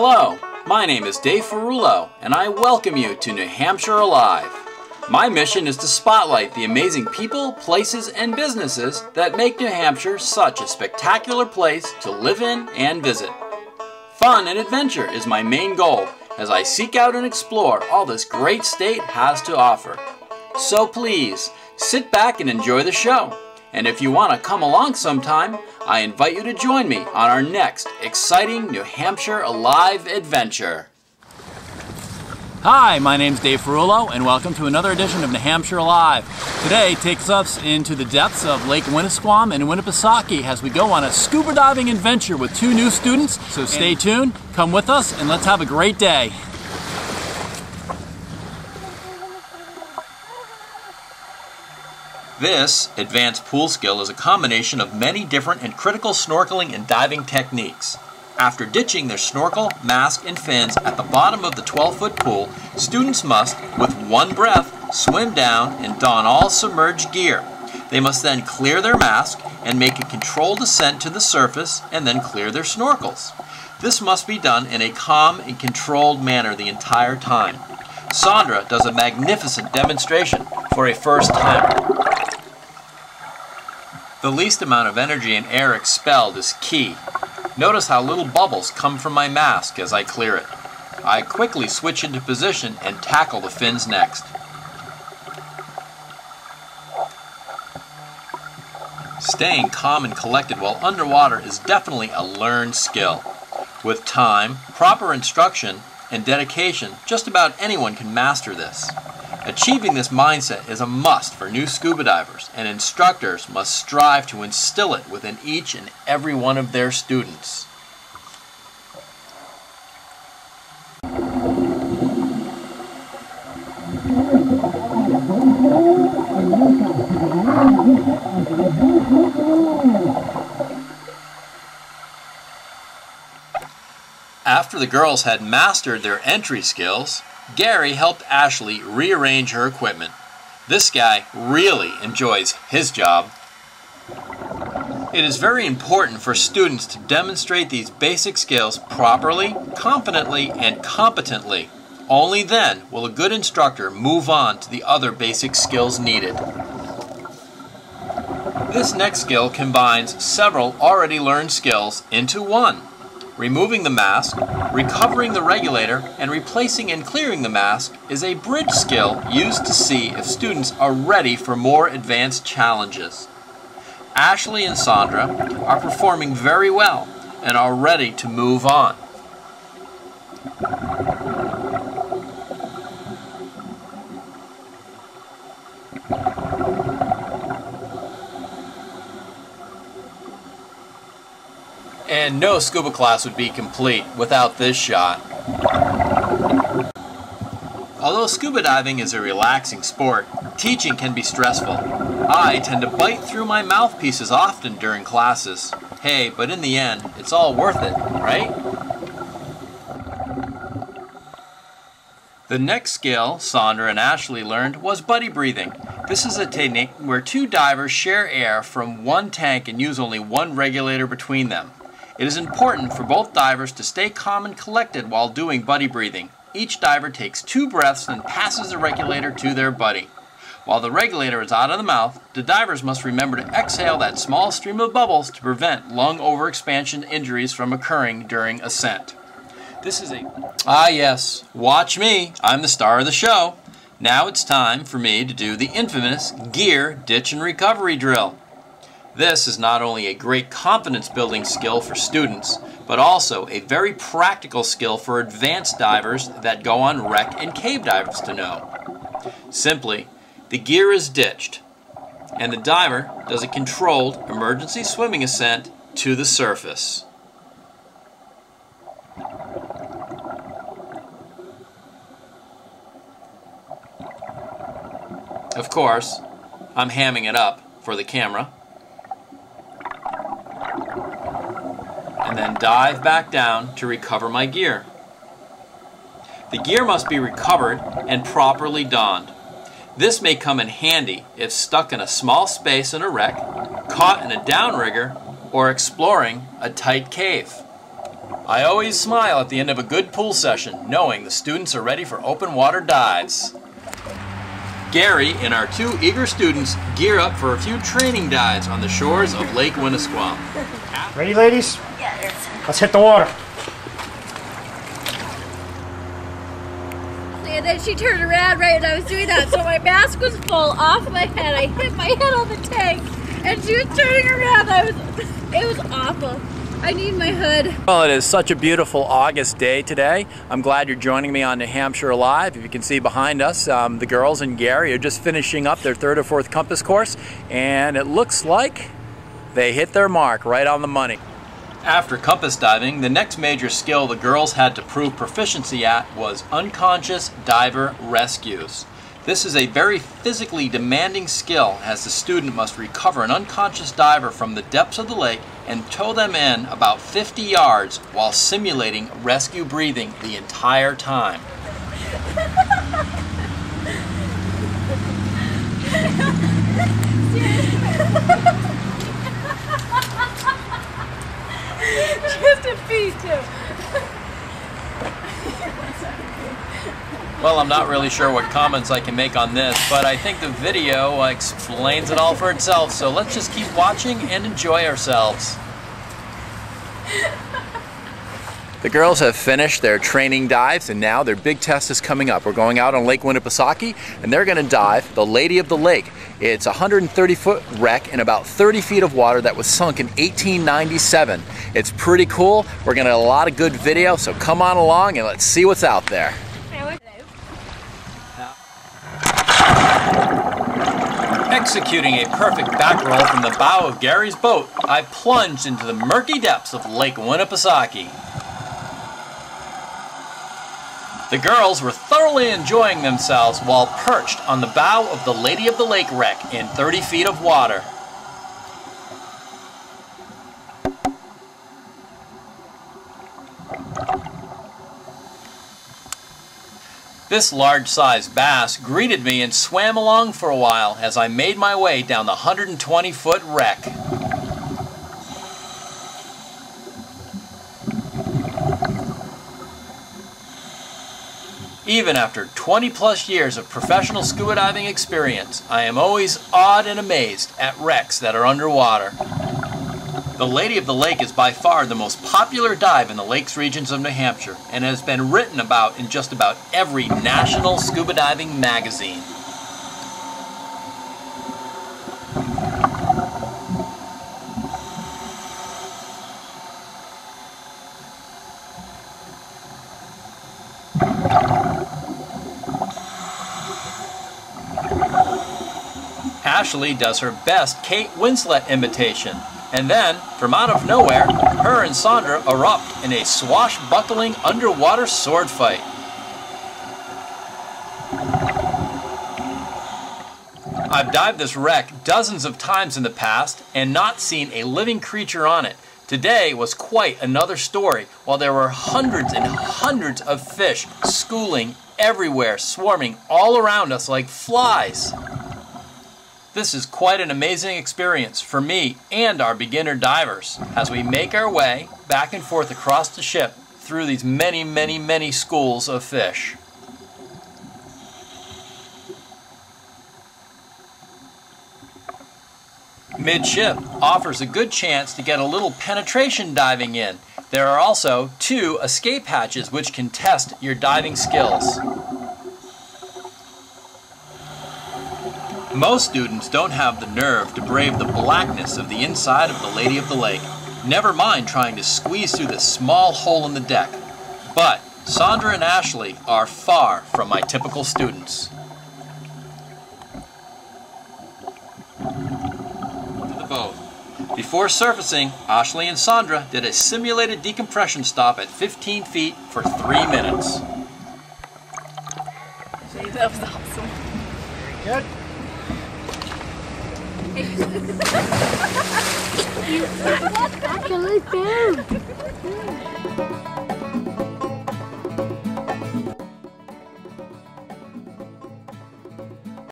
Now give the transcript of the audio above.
Hello, my name is Dave Ferrulo, and I welcome you to New Hampshire Alive. My mission is to spotlight the amazing people, places, and businesses that make New Hampshire such a spectacular place to live in and visit. Fun and adventure is my main goal as I seek out and explore all this great state has to offer. So please, sit back and enjoy the show. And if you want to come along sometime, I invite you to join me on our next exciting New Hampshire Alive adventure. Hi, my name's Dave Ferrulo, and welcome to another edition of New Hampshire Alive. Today takes us into the depths of Lake Winnipesaukee and Winnipesaukee as we go on a scuba diving adventure with two new students. So stay tuned, come with us, and let's have a great day. This advanced pool skill is a combination of many different and critical snorkeling and diving techniques. After ditching their snorkel, mask, and fins at the bottom of the 12-foot pool, students must, with one breath, swim down and don all submerged gear. They must then clear their mask and make a controlled descent to the surface and then clear their snorkels. This must be done in a calm and controlled manner the entire time. Sandra does a magnificent demonstration for a first-timer. The least amount of energy and air expelled is key. Notice how little bubbles come from my mask as I clear it. I quickly switch into position and tackle the fins next. Staying calm and collected while underwater is definitely a learned skill. With time, proper instruction, and dedication, just about anyone can master this. Achieving this mindset is a must for new scuba divers, and instructors must strive to instill it within each and every one of their students. After the girls had mastered their entry skills, Gary helped Ashley rearrange her equipment. This guy really enjoys his job. It is very important for students to demonstrate these basic skills properly, confidently, and competently. Only then will a good instructor move on to the other basic skills needed. This next skill combines several already learned skills into one. Removing the mask, recovering the regulator, and replacing and clearing the mask is a bridge skill used to see if students are ready for more advanced challenges. Ashley and Sandra are performing very well and are ready to move on. And no scuba class would be complete without this shot. Although scuba diving is a relaxing sport, teaching can be stressful. I tend to bite through my mouthpieces often during classes. Hey, but in the end, it's all worth it, right? The next skill Sandra and Ashley learned was buddy breathing. This is a technique where two divers share air from one tank and use only one regulator between them. It is important for both divers to stay calm and collected while doing buddy breathing. Each diver takes 2 breaths and passes the regulator to their buddy. While the regulator is out of the mouth, the divers must remember to exhale that small stream of bubbles to prevent lung overexpansion injuries from occurring during ascent. This is yes, watch me, I'm the star of the show. Now it's time for me to do the infamous gear ditch and recovery drill. This is not only a great confidence-building skill for students, but also a very practical skill for advanced divers that go on wreck and cave dives to know. Simply, the gear is ditched, and the diver does a controlled emergency swimming ascent to the surface. Of course, I'm hamming it up for the camera. And then dive back down to recover my gear. The gear must be recovered and properly donned. This may come in handy if stuck in a small space in a wreck, caught in a downrigger, or exploring a tight cave. I always smile at the end of a good pool session, knowing the students are ready for open water dives. Gary and our two eager students gear up for a few training dives on the shores of Lake Winnipesaukee. Ready, ladies? Yes. Let's hit the water. And then she turned around right when I was doing that, so my mask was full off my head. I hit my head on the tank, and she was turning around. It was awful. I need my hood. Well, it is such a beautiful August day today. I'm glad you're joining me on New Hampshire Alive. If you can see behind us, the girls and Gary are just finishing up their third or fourth compass course, and it looks like they hit their mark right on the money. After compass diving, the next major skill the girls had to prove proficiency at was unconscious diver rescues. This is a very physically demanding skill, as the student must recover an unconscious diver from the depths of the lake and tow them in about 50 yards while simulating rescue breathing the entire time. Just a piece too. Well, I'm not really sure what comments I can make on this, but I think the video explains it all for itself, so let's just keep watching and enjoy ourselves. The girls have finished their training dives, and now their big test is coming up. We're going out on Lake Winnipesaukee, and they're going to dive the Lady of the Lake. It's a 130-foot wreck in about 30 feet of water that was sunk in 1897. It's pretty cool. We're going to get a lot of good video, so come on along and let's see what's out there. Executing a perfect back roll from the bow of Gary's boat, I plunged into the murky depths of Lake Winnipesaukee. The girls were thoroughly enjoying themselves while perched on the bow of the Lady of the Lake wreck in 30 feet of water. This large-sized bass greeted me and swam along for a while as I made my way down the 120-foot wreck. Even after 20-plus years of professional scuba diving experience, I am always awed and amazed at wrecks that are underwater. The Lady of the Lake is by far the most popular dive in the lakes regions of New Hampshire and has been written about in just about every national scuba diving magazine. Ashley does her best Kate Winslet imitation. And then, from out of nowhere, her and Sandra erupt in a swashbuckling underwater sword fight. I've dived this wreck dozens of times in the past and not seen a living creature on it. Today was quite another story, while there were hundreds and hundreds of fish schooling everywhere, swarming all around us like flies. This is quite an amazing experience for me and our beginner divers as we make our way back and forth across the ship through these many, many, many schools of fish. Midship offers a good chance to get a little penetration diving in. There are also 2 escape hatches which can test your diving skills. Most students don't have the nerve to brave the blackness of the inside of the Lady of the Lake. Never mind trying to squeeze through this small hole in the deck. But Sandra and Ashley are far from my typical students. To the boat. Before surfacing, Ashley and Sandra did a simulated decompression stop at 15 feet for 3 minutes. That was awesome. Good. You actually found.